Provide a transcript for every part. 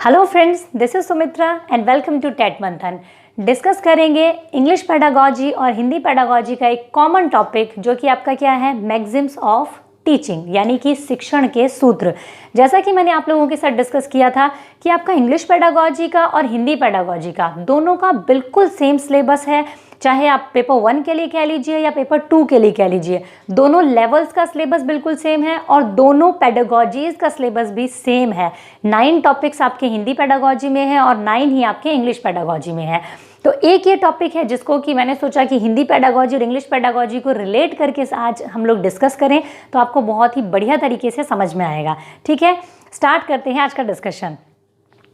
Hello friends, this is Sumitra and welcome to TET Manthan. Discuss करेंगे English pedagogy और Hindi pedagogy का एक कॉमन टॉपिक जो कि आपका क्या है, मैक्सिम्स ऑफ टीचिंग, यानी कि शिक्षण के सूत्र। जैसा कि मैंने आप लोगों के साथ डिस्कस किया था कि आपका इंग्लिश पेडागॉजी का और हिंदी पेडागॉजी का दोनों का बिल्कुल सेम सिलेबस है, चाहे आप पेपर 1 के लिए कह लीजिए या पेपर 2 के लिए कह लीजिए। दोनों लेवल्स का सिलेबस बिल्कुल सेम है और दोनों पेडागॉजीज का सिलेबस भी सेम है। 9 टॉपिक्स आपके हिंदी पेडागॉजी में है और 9 ही आपके इंग्लिश पेडागॉजी में है। तो एक ये टॉपिक है जिसको कि मैंने सोचा कि हिंदी पेडागॉजी और इंग्लिश पेडागॉजी को रिलेट करके आज हम लोग डिस्कस करें तो आपको बहुत ही बढ़िया तरीके से समझ में आएगा। ठीक है, स्टार्ट करते हैं आज का डिस्कशन।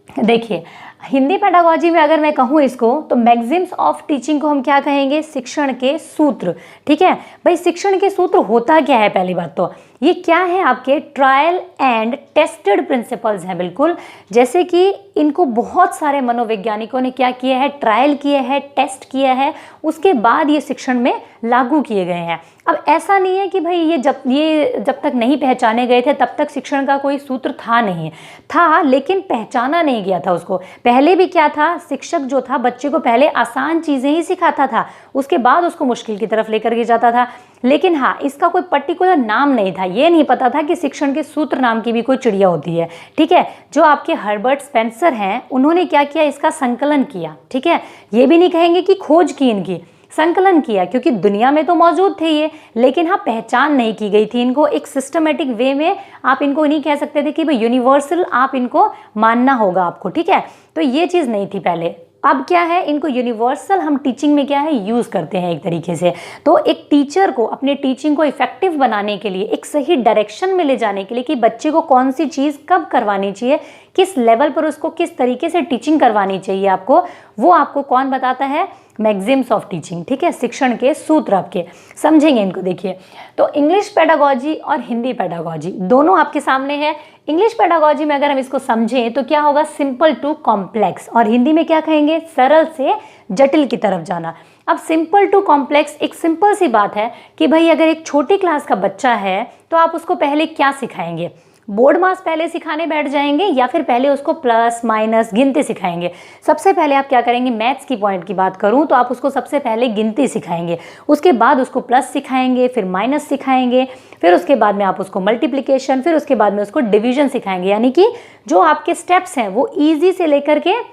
देखिए, हिंदी पेडागॉजी में अगर मैं कहूँ इसको तो मैक्सिम्स ऑफ टीचिंग को हम क्या कहेंगे, शिक्षण के सूत्र। ठीक है भाई, शिक्षण के सूत्र होता क्या है? पहली बात तो ये क्या है, आपके ट्रायल एंड टेस्टेड प्रिंसिपल्स हैं। बिल्कुल जैसे कि इनको बहुत सारे मनोवैज्ञानिकों ने क्या किया है, ट्रायल किया है, टेस्ट किया है, उसके बाद ये शिक्षण में लागू किए गए हैं। अब ऐसा नहीं है कि भाई ये जब तक नहीं पहचाने गए थे तब तक शिक्षण का कोई सूत्र था, नहीं था, लेकिन पहचाना नहीं गया था उसको। पहले भी क्या था, शिक्षक जो था बच्चे को पहले आसान चीज़ें ही सिखाता था, उसके बाद उसको मुश्किल की तरफ लेकर के जाता था। लेकिन हाँ, इसका कोई पर्टिकुलर नाम नहीं था, ये नहीं पता था कि शिक्षण के सूत्र नाम की भी कोई चिड़िया होती है। ठीक है, जो आपके हर्बर्ट स्पेंसर हैं उन्होंने क्या किया, इसका संकलन किया। ठीक है, ये भी नहीं कहेंगे कि खोज की, इनकी संकलन किया, क्योंकि दुनिया में तो मौजूद थे ये, लेकिन हाँ पहचान नहीं की गई थी इनको एक सिस्टमेटिक वे में। आप इनको नहीं कह सकते थे कि भाई यूनिवर्सल आप इनको मानना होगा आपको। ठीक है, तो ये चीज़ नहीं थी पहले। अब क्या है, इनको यूनिवर्सल हम टीचिंग में क्या है यूज़ करते हैं एक तरीके से। तो एक टीचर को अपने टीचिंग को इफेक्टिव बनाने के लिए, एक सही डायरेक्शन में ले जाने के लिए कि बच्चे को कौन सी चीज़ कब करवानी चाहिए, किस लेवल पर उसको किस तरीके से टीचिंग करवानी चाहिए आपको, वो आपको कौन बताता है, मैक्सिम्स ऑफ टीचिंग। ठीक है, शिक्षण के सूत्र आपके समझेंगे इनको। देखिए, तो इंग्लिश पेडागॉजी और हिंदी पेडागॉजी दोनों आपके सामने है। इंग्लिश पेडागॉजी में अगर हम इसको समझें तो क्या होगा, सिंपल टू कॉम्प्लेक्स, और हिंदी में क्या कहेंगे, सरल से जटिल की तरफ जाना। अब सिंपल टू कॉम्प्लेक्स एक सिंपल सी बात है कि भाई अगर एक छोटी क्लास का बच्चा है तो आप उसको पहले क्या सिखाएंगे, बोर्ड मास पहले सिखाने बैठ जाएंगे या फिर पहले उसको प्लस माइनस गिनती सिखाएंगे? सबसे पहले आप क्या करेंगे, मैथ्स की पॉइंट की बात करूं तो आप उसको सबसे पहले गिनती सिखाएंगे, उसके बाद उसको प्लस सिखाएंगे, फिर माइनस सिखाएंगे, फिर उसके बाद में आप उसको मल्टीप्लिकेशन, फिर उसके बाद में उसको डिवीजन सिखाएंगे। यानी कि जो आपके स्टेप्स हैं वो ईजी से लेकर के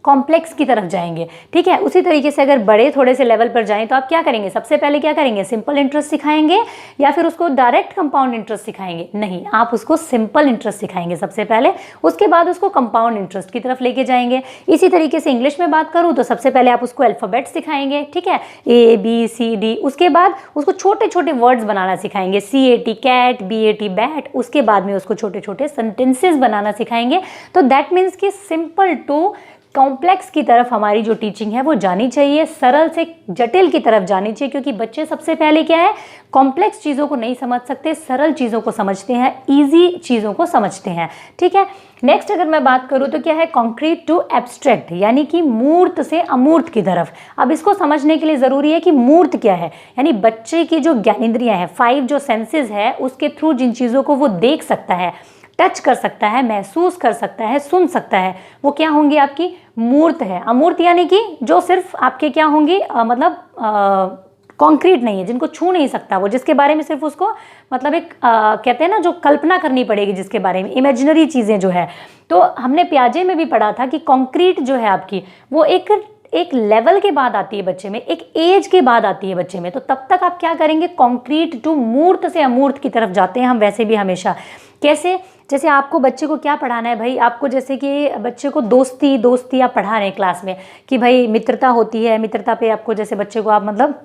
कॉम्प्लेक्स की तरफ जाएंगे। ठीक है, उसी तरीके से अगर बड़े थोड़े से लेवल पर जाएं तो आप क्या करेंगे, सबसे पहले क्या करेंगे, सिंपल इंटरेस्ट सिखाएंगे या फिर उसको डायरेक्ट कंपाउंड इंटरेस्ट सिखाएंगे? नहीं, आप उसको सिंपल इंटरेस्ट सिखाएंगे सबसे पहले, उसके बाद उसको कंपाउंड इंटरेस्ट की तरफ लेके जाएंगे। इसी तरीके से इंग्लिश में बात करूं तो सबसे पहले आप उसको अल्फाबेट सिखाएंगे। ठीक है, ABCD, उसके बाद उसको छोटे छोटे वर्ड्स बनाना सिखाएंगे, CAT कैट, BAT बैट, उसके बाद में उसको छोटे छोटे सेंटेंसेस बनाना सिखाएंगे। तो दैट मीन्स कि सिंपल टू कॉम्प्लेक्स की तरफ हमारी जो टीचिंग है वो जानी चाहिए, सरल से जटिल की तरफ जानी चाहिए, क्योंकि बच्चे सबसे पहले क्या है, कॉम्प्लेक्स चीज़ों को नहीं समझ सकते, सरल चीज़ों को समझते हैं, इजी चीज़ों को समझते हैं। ठीक है, नेक्स्ट अगर मैं बात करूँ तो क्या है, कॉन्क्रीट टू एब्स्ट्रैक्ट, यानी कि मूर्त से अमूर्त की तरफ। अब इसको समझने के लिए ज़रूरी है कि मूर्त क्या है, यानी बच्चे की जो ज्ञानेंद्रियाँ हैं, 5 जो सेंसेस है, उसके थ्रू जिन चीज़ों को वो देख सकता है, टच कर सकता है, महसूस कर सकता है, सुन सकता है, वो क्या होंगी, आपकी मूर्त है। अमूर्त यानी कि जो सिर्फ आपके क्या होंगी, मतलब कॉन्क्रीट नहीं है, जिनको छू नहीं सकता वो, जिसके बारे में सिर्फ उसको मतलब एक कहते हैं ना, जो कल्पना करनी पड़ेगी, जिसके बारे में इमेजिनरी चीज़ें जो है। तो हमने प्याजे में भी पढ़ा था कि कॉन्क्रीट जो है आपकी वो एक लेवल के बाद आती है बच्चे में, एक एज के बाद आती है बच्चे में। तो तब तक आप क्या करेंगे, कॉन्क्रीट टू मूर्त से अमूर्त की तरफ जाते हैं हम वैसे भी हमेशा। कैसे, जैसे आपको बच्चे को क्या पढ़ाना है भाई, आपको जैसे कि बच्चे को दोस्ती आप पढ़ा रहे हैं क्लास में कि भाई मित्रता होती है, मित्रता पे आपको जैसे बच्चे को आप मतलब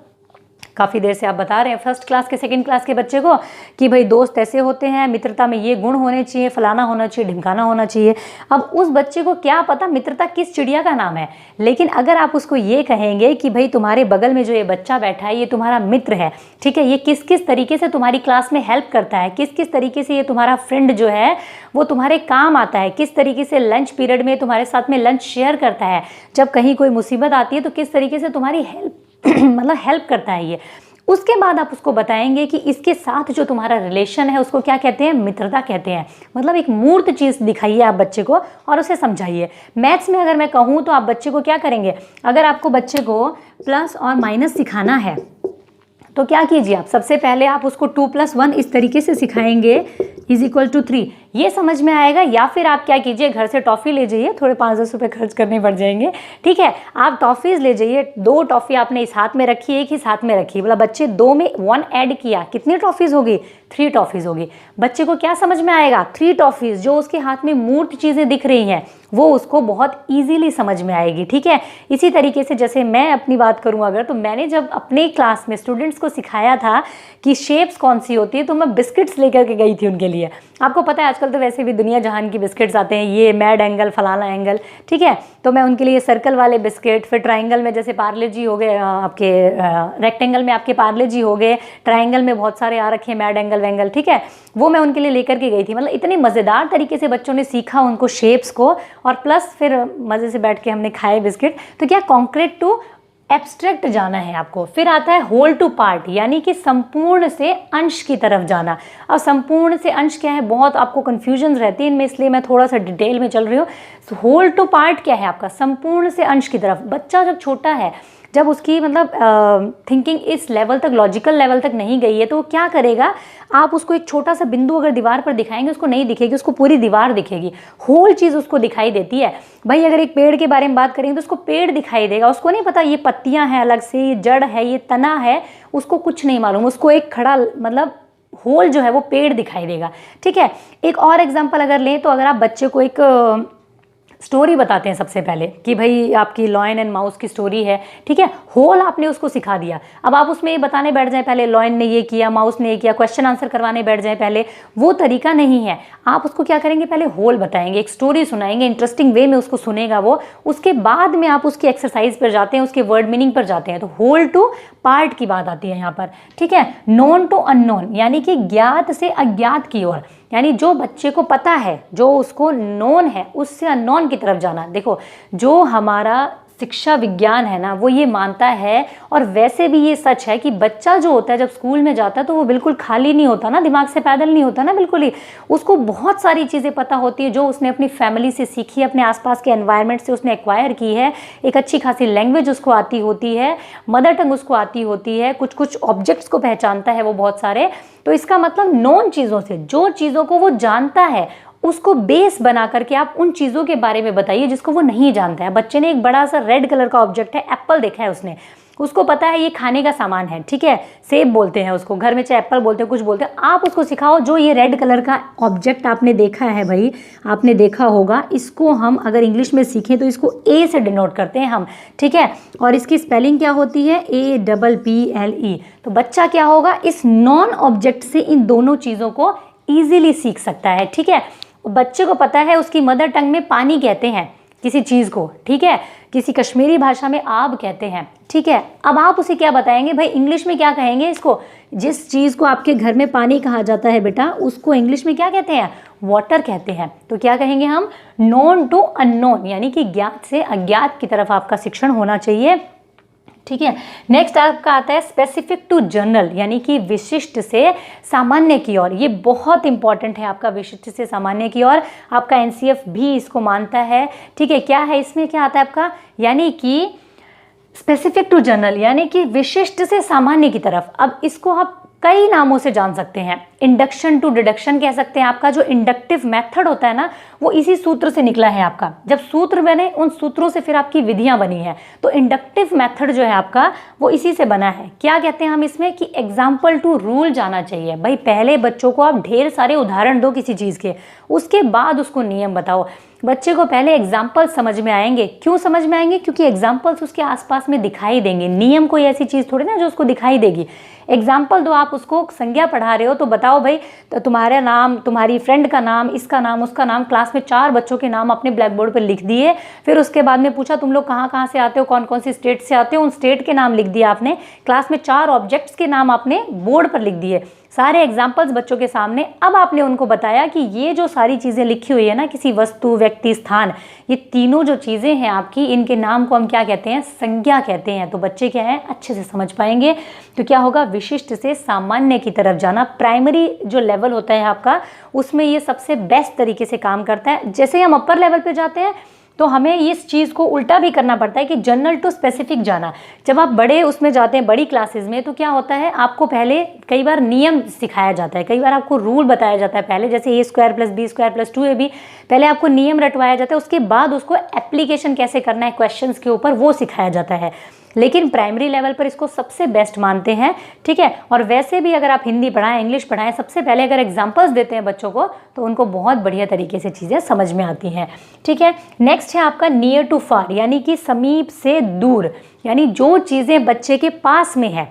काफ़ी देर से आप बता रहे हैं फर्स्ट क्लास के सेकंड क्लास के बच्चे को कि भाई दोस्त ऐसे होते हैं, मित्रता में ये गुण होने चाहिए, फलाना होना चाहिए, ढिमकाना होना चाहिए। अब उस बच्चे को क्या पता मित्रता किस चिड़िया का नाम है, लेकिन अगर आप उसको ये कहेंगे कि भाई तुम्हारे बगल में जो ये बच्चा बैठा है ये तुम्हारा मित्र है, ठीक है, ये किस किस तरीके से तुम्हारी क्लास में हेल्प करता है, किस किस तरीके से ये तुम्हारा फ्रेंड जो है वो तुम्हारे काम आता है, किस तरीके से लंच पीरियड में तुम्हारे साथ में लंच शेयर करता है, जब कहीं कोई मुसीबत आती है तो किस तरीके से तुम्हारी हेल्प मतलब हेल्प करता है, ये उसके बाद आप उसको बताएंगे कि इसके साथ जो तुम्हारा रिलेशन है उसको क्या कहते हैं, मित्रता कहते हैं। मतलब एक मूर्त चीज़ दिखाइए आप बच्चे को और उसे समझाइए। मैथ्स में अगर मैं कहूँ तो आप बच्चे को क्या करेंगे, अगर आपको बच्चे को प्लस और माइनस सिखाना है तो क्या कीजिए आप, सबसे पहले आप उसको 2 + 1 इस तरीके से सिखाएंगे = 3, ये समझ में आएगा। या फिर आप क्या कीजिए, घर से टॉफ़ी ले जाइए, थोड़े 5-10 रुपये खर्च करने पड़ जाएंगे, ठीक है। आप टॉफ़ीज़ ले जाइए, 2 टॉफ़ी आपने इस हाथ में रखी, एक इस हाथ में रखी, बोला बच्चे 2 में 1 ऐड किया, कितनी टॉफ़ीज़ होगी, 3 टॉफ़ीज़ होगी। बच्चे को क्या समझ में आएगा, 3 टॉफ़ीज़, जो उसके हाथ में मूर्त चीज़ें दिख रही हैं वो उसको बहुत ईजीली समझ में आएगी, ठीक है। इसी तरीके से जैसे मैं अपनी बात करूं अगर, तो मैंने जब अपने क्लास में स्टूडेंट्स को सिखाया था कि शेप्स कौन सी होती है, तो मैं बिस्किट्स लेकर के गई थी उनके लिए। आपको पता है आजकल तो वैसे भी दुनिया जहान की बिस्किट्स आते हैं, ये मैड एंगल, फलाना एंगल, ठीक है। तो मैं उनके लिए सर्कल वाले बिस्किट, फिर ट्राइंगल में जैसे पार्ले जी हो गए आपके, रेक्टेंगल में आपके पार्ले जी हो गए, ट्राइंगल में बहुत सारे आ रखे हैं मैड एंगल वेंगल, ठीक है, वो मैं उनके लिए लेकर के गई थी। मतलब इतने मज़ेदार तरीके से बच्चों ने सीखा उनको शेप्स को, और प्लस फिर मज़े से बैठ के हमने खाए बिस्किट। तो क्या कॉन्क्रीट टू एब्स्ट्रैक्ट जाना है आपको। फिर आता है होल टू पार्ट, यानी कि संपूर्ण से अंश की तरफ जाना। अब संपूर्ण से अंश क्या है, बहुत आपको कन्फ्यूजन रहती है इनमें, इसलिए मैं थोड़ा सा डिटेल में चल रही हूँ। होल टू पार्ट क्या है आपका, संपूर्ण से अंश की तरफ। बच्चा जब छोटा है, जब उसकी मतलब थिंकिंग इस लेवल तक, लॉजिकल लेवल तक नहीं गई है, तो वो क्या करेगा, आप उसको एक छोटा सा बिंदु अगर दीवार पर दिखाएंगे उसको नहीं दिखेगी, उसको पूरी दीवार दिखेगी, होल चीज़ उसको दिखाई देती है। भाई अगर एक पेड़ के बारे में बात करेंगे तो उसको पेड़ दिखाई देगा, उसको नहीं पता ये पत्तियां हैं अलग से, ये जड़ है, ये तना है, उसको कुछ नहीं मालूम, उसको एक खड़ा मतलब होल जो है वो पेड़ दिखाई देगा, ठीक है। एक और एग्जाम्पल अगर लें तो अगर आप बच्चे को एक स्टोरी बताते हैं सबसे पहले कि भाई आपकी लॉयन एंड माउस की स्टोरी है, ठीक है, होल आपने उसको सिखा दिया। अब आप उसमें ये बताने बैठ जाएं पहले लॉयन ने ये किया, माउस ने ये किया, क्वेश्चन आंसर करवाने बैठ जाएं पहले, वो तरीका नहीं है। आप उसको क्या करेंगे, पहले होल बताएंगे, एक स्टोरी सुनाएंगे, इंटरेस्टिंग वे में उसको सुनेगा वो, उसके बाद में आप उसकी एक्सरसाइज पर जाते हैं, उसके वर्ड मीनिंग पर जाते हैं। तो होल टू पार्ट की बात आती है यहाँ पर, ठीक है। नोन टू अननोन, यानी कि ज्ञात से अज्ञात की ओर, यानी जो बच्चे को पता है, जो उसको नोन है, उससे अननोन की तरफ जाना। देखो जो हमारा शिक्षा विज्ञान है ना, वो ये मानता है, और वैसे भी ये सच है कि बच्चा जो होता है जब स्कूल में जाता है तो वो बिल्कुल खाली नहीं होता ना, दिमाग से पैदल नहीं होता ना, बिल्कुल ही उसको बहुत सारी चीज़ें पता होती है जो उसने अपनी फैमिली से सीखी है, अपने आसपास के एनवायरनमेंट से उसने एक्वायर की है। एक अच्छी खासी लैंग्वेज उसको आती होती है, मदर टंग उसको आती होती है, कुछ कुछ ऑब्जेक्ट्स को पहचानता है वो बहुत सारे। तो इसका मतलब नॉन चीज़ों से, जो चीज़ों को वो जानता है उसको बेस बना करके आप उन चीज़ों के बारे में बताइए जिसको वो नहीं जानता है। बच्चे ने एक बड़ा सा रेड कलर का ऑब्जेक्ट है, एप्पल देखा है उसने, उसको पता है ये खाने का सामान है, ठीक है, सेब बोलते हैं उसको, घर में चाहे एप्पल बोलते हैं, कुछ बोलते हैं। आप उसको सिखाओ जो ये रेड कलर का ऑब्जेक्ट आपने देखा है, भाई आपने देखा होगा, इसको हम अगर इंग्लिश में सीखें तो इसको ए से डिनोट करते हैं हम, ठीक है, और इसकी स्पेलिंग क्या होती है, APPLE। तो बच्चा क्या होगा, इस नॉन ऑब्जेक्ट से इन दोनों चीज़ों को ईजिली सीख सकता है, ठीक है। बच्चे को पता है उसकी मदर टंग में पानी कहते हैं किसी चीज़ को, ठीक है, किसी कश्मीरी भाषा में आब कहते हैं, ठीक है। अब आप उसे क्या बताएंगे, भाई इंग्लिश में क्या कहेंगे इसको, जिस चीज़ को आपके घर में पानी कहा जाता है बेटा, उसको इंग्लिश में क्या कहते हैं, वाटर कहते हैं। तो क्या कहेंगे हम, नोन टू अननोन, यानी कि ज्ञात से अज्ञात की तरफ आपका शिक्षण होना चाहिए, ठीक है। नेक्स्ट आपका आता है स्पेसिफिक टू जनरल, यानी कि विशिष्ट से सामान्य की ओर। ये बहुत इंपॉर्टेंट है आपका, विशिष्ट से सामान्य की ओर। आपका NCF भी इसको मानता है, ठीक है। क्या है इसमें, क्या आता है आपका, यानी कि स्पेसिफिक टू जनरल, यानी कि विशिष्ट से सामान्य की तरफ। अब इसको आप कई नामों से जान सकते हैं, इंडक्शन टू डिडक्शन कह सकते हैं। आपका जो इंडक्टिव मेथड होता है ना, वो इसी सूत्र से निकला है आपका। जब सूत्र बने, उन सूत्रों से फिर आपकी विधियां बनी हैं। तो इंडक्टिव मेथड जो है आपका, वो इसी से बना है। क्या कहते हैं हम इसमें कि एग्जाम्पल टू रूल जाना चाहिए। भाई पहले बच्चों को आप ढेर सारे उदाहरण दो किसी चीज़ के, उसके बाद उसको नियम बताओ। बच्चे को पहले एग्जाम्पल समझ में आएंगे। क्यों समझ में आएंगे, क्योंकि एग्जाम्पल्स उसके आसपास में दिखाई देंगे। नियम कोई ऐसी चीज़ थोड़ी ना जो उसको दिखाई देगी। एग्जाम्पल दो, आप उसको संज्ञा पढ़ा रहे हो तो बताओ भाई, तो तुम्हारा नाम, तुम्हारी फ्रेंड का नाम, इसका नाम, उसका नाम, क्लास में 4 बच्चों के नाम अपने ब्लैक बोर्ड पर लिख दिए। फिर उसके बाद में पूछा तुम लोग कहाँ कहाँ से आते हो, कौन कौन सी स्टेट से आते हो, उन स्टेट के नाम लिख दिया आपने। क्लास में 4 ऑब्जेक्ट्स के नाम आपने बोर्ड पर लिख दिए। सारे एग्जाम्पल्स बच्चों के सामने। अब आपने उनको बताया कि ये जो सारी चीज़ें लिखी हुई है ना, किसी वस्तु, व्यक्ति, स्थान, ये तीनों जो चीज़ें हैं आपकी, इनके नाम को हम क्या कहते हैं? संज्ञा कहते हैं। तो बच्चे क्या है, अच्छे से समझ पाएंगे। तो क्या होगा, विशिष्ट से सामान्य की तरफ जाना। प्राइमरी जो लेवल होता है आपका, उसमें ये सबसे बेस्ट तरीके से काम करता है। जैसे ही हम अपर लेवल पे जाते हैं तो हमें इस चीज़ को उल्टा भी करना पड़ता है कि जनरल टू स्पेसिफिक जाना। जब आप बड़े उसमें जाते हैं, बड़ी क्लासेस में, तो क्या होता है, आपको पहले कई बार नियम सिखाया जाता है, कई बार आपको रूल बताया जाता है पहले, जैसे a² + b² + 2ab, पहले आपको नियम रटवाया जाता है, उसके बाद उसको एप्लीकेशन कैसे करना है क्वेश्चंस के ऊपर, वो सिखाया जाता है। लेकिन प्राइमरी लेवल पर इसको सबसे बेस्ट मानते हैं, ठीक है। और वैसे भी अगर आप हिंदी पढ़ाएं, इंग्लिश पढ़ाएं, सबसे पहले अगर एग्जाम्पल्स देते हैं बच्चों को, तो उनको बहुत बढ़िया तरीके से चीज़ें समझ में आती हैं, ठीक है। नेक्स्ट है आपका नियर टू फार, यानी कि समीप से दूर, यानी जो चीज़ें बच्चे के पास में है,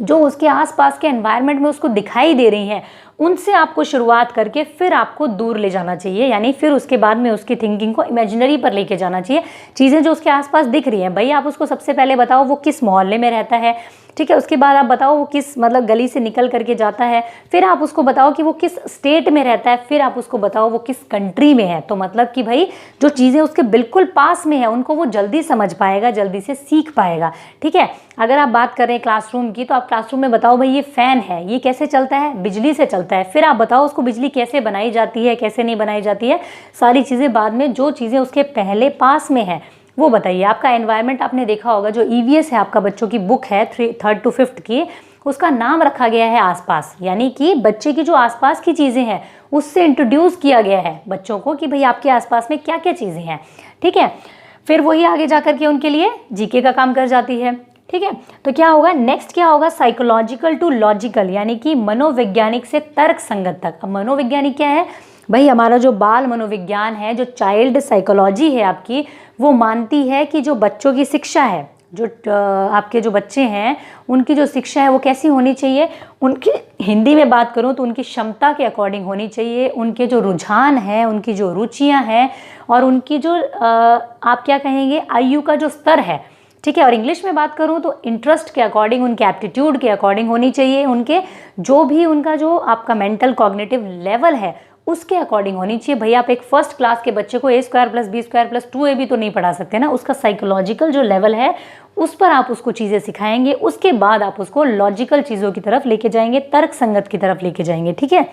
जो उसके आसपास के एनवायरनमेंट में उसको दिखाई दे रही हैं, उनसे आपको शुरुआत करके फिर आपको दूर ले जाना चाहिए, यानी फिर उसके बाद में उसकी थिंकिंग को इमेजिनरी पर लेके जाना चाहिए। चीज़ें जो उसके आसपास दिख रही हैं, भाई आप उसको सबसे पहले बताओ वो किस मोहल्ले में रहता है, ठीक है। उसके बाद आप बताओ वो किस मतलब गली से निकल करके जाता है, फिर आप उसको बताओ कि वो किस स्टेट में रहता है, फिर आप उसको बताओ वो किस कंट्री में है। तो मतलब कि भाई जो चीज़ें उसके बिल्कुल पास में है, उनको वो जल्दी समझ पाएगा, जल्दी से सीख पाएगा, ठीक है। अगर आप बात करें क्लासरूम की, तो आप क्लासरूम में बताओ भाई ये फ़ैन है, ये कैसे चलता है? बिजली से चलता है। फिर आप बताओ उसको बिजली कैसे बनाई जाती है, कैसे नहीं बनाई जाती है, सारी चीज़ें बाद में, जो चीज़ें उसके पहले पास में है वो बताइए। आपका एनवायरनमेंट आपने देखा होगा, जो ईवीएस है आपका, बच्चों की बुक है 3rd to 5th की, उसका नाम रखा गया है आसपास, यानी कि बच्चे की जो आसपास की चीज़ें हैं उससे इंट्रोड्यूस किया गया है बच्चों को कि भाई आपके आसपास में क्या क्या चीज़ें हैं, ठीक है। फिर वही आगे जा करके उनके लिए जीके का काम कर जाती है, ठीक है। तो क्या होगा, नेक्स्ट क्या होगा, साइकोलॉजिकल टू लॉजिकल, यानी कि मनोवैज्ञानिक से तर्क संगत तक। अब मनोवैज्ञानिक क्या है भाई, हमारा जो बाल मनोविज्ञान है, जो चाइल्ड साइकोलॉजी है आपकी, वो मानती है कि जो बच्चों की शिक्षा है, जो आपके जो बच्चे हैं उनकी जो शिक्षा है वो कैसी होनी चाहिए, उनकी हिंदी में बात करूं तो उनकी क्षमता के अकॉर्डिंग होनी चाहिए, उनके जो रुझान हैं, उनकी जो रुचियां हैं, और उनकी जो आप क्या कहेंगे आयु का जो स्तर है, ठीक है। और इंग्लिश में बात करूं तो इंटरेस्ट के अकॉर्डिंग, उनके एप्टीट्यूड के अकॉर्डिंग होनी चाहिए, उनके जो भी उनका जो आपका मेंटल कॉग्निटिव लेवल है उसके अकॉर्डिंग होनी चाहिए। भैया आप एक फर्स्ट क्लास के बच्चे को a² + b² + 2ab तो नहीं पढ़ा सकते ना, उसका साइकोलॉजिकल जो लेवल है उस पर आप उसको चीज़ें सिखाएंगे, उसके बाद आप उसको लॉजिकल चीज़ों की तरफ लेके जाएंगे, तर्क संगत की तरफ लेके जाएंगे, ठीक है।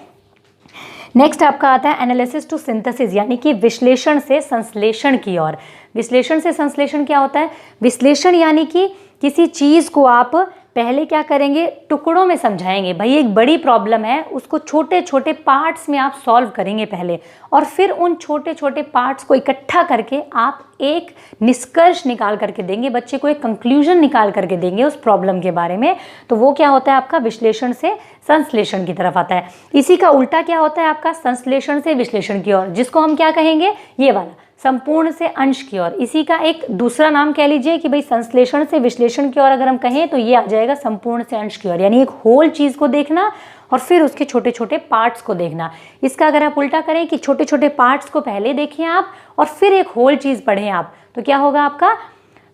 नेक्स्ट आपका आता है एनालिसिस टू सिंथेसिस, यानी कि विश्लेषण से संश्लेषण की ओर। विश्लेषण से संश्लेषण क्या होता है, विश्लेषण यानी कि किसी चीज़ को आप पहले क्या करेंगे, टुकड़ों में समझाएंगे। भाई एक बड़ी प्रॉब्लम है, उसको छोटे छोटे पार्ट्स में आप सॉल्व करेंगे पहले, और फिर उन छोटे छोटे पार्ट्स को इकट्ठा करके आप एक निष्कर्ष निकाल करके देंगे, बच्चे को एक कंक्लूजन निकाल करके देंगे उस प्रॉब्लम के बारे में। तो वो क्या होता है आपका, विश्लेषण से संश्लेषण की तरफ आता है। इसी का उल्टा क्या होता है आपका, संश्लेषण से विश्लेषण की ओर, जिसको हम क्या कहेंगे, ये वाला संपूर्ण से अंश की ओर। इसी का एक दूसरा नाम कह लीजिए कि भाई संश्लेषण से विश्लेषण की ओर अगर हम कहें तो ये आ जाएगा संपूर्ण से अंश की ओर, यानी एक होल चीज़ को देखना और फिर उसके छोटे छोटे पार्ट्स को देखना। इसका अगर आप उल्टा करें कि छोटे छोटे पार्ट्स को पहले देखें आप और फिर एक होल चीज़ पढ़ें आप, तो क्या होगा आपका,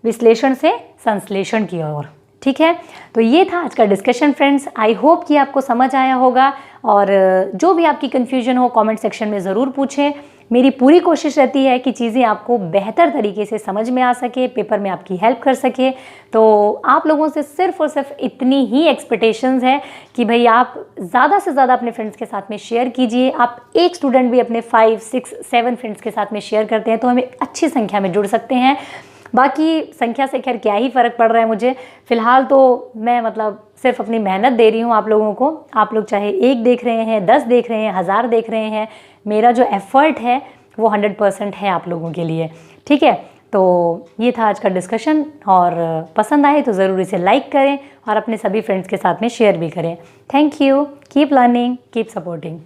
विश्लेषण से संश्लेषण की ओर, ठीक है। तो ये था आज का डिस्कशन फ्रेंड्स। आई होप कि आपको समझ आया होगा, और जो भी आपकी कन्फ्यूजन हो कमेंट सेक्शन में ज़रूर पूछें। मेरी पूरी कोशिश रहती है कि चीज़ें आपको बेहतर तरीके से समझ में आ सके, पेपर में आपकी हेल्प कर सके। तो आप लोगों से सिर्फ और सिर्फ इतनी ही एक्सपेक्टेशंस है कि भाई आप ज़्यादा से ज़्यादा अपने फ्रेंड्स के साथ में शेयर कीजिए। आप एक स्टूडेंट भी अपने 5, 6, 7 फ्रेंड्स के साथ में शेयर करते हैं तो हम एक अच्छी संख्या में जुड़ सकते हैं। बाकी संख्या से खैर क्या ही फ़र्क पड़ रहा है मुझे, फ़िलहाल तो मैं मतलब सिर्फ अपनी मेहनत दे रही हूँ आप लोगों को। आप लोग चाहे 1 देख रहे हैं, 10 देख रहे हैं, 1000 देख रहे हैं, मेरा जो एफ़र्ट है वो 100% है आप लोगों के लिए, ठीक है। तो ये था आज का डिस्कशन, और पसंद आए तो ज़रूर इसे लाइक करें और अपने सभी फ्रेंड्स के साथ में शेयर भी करें। Thank you, keep learning, keep supporting.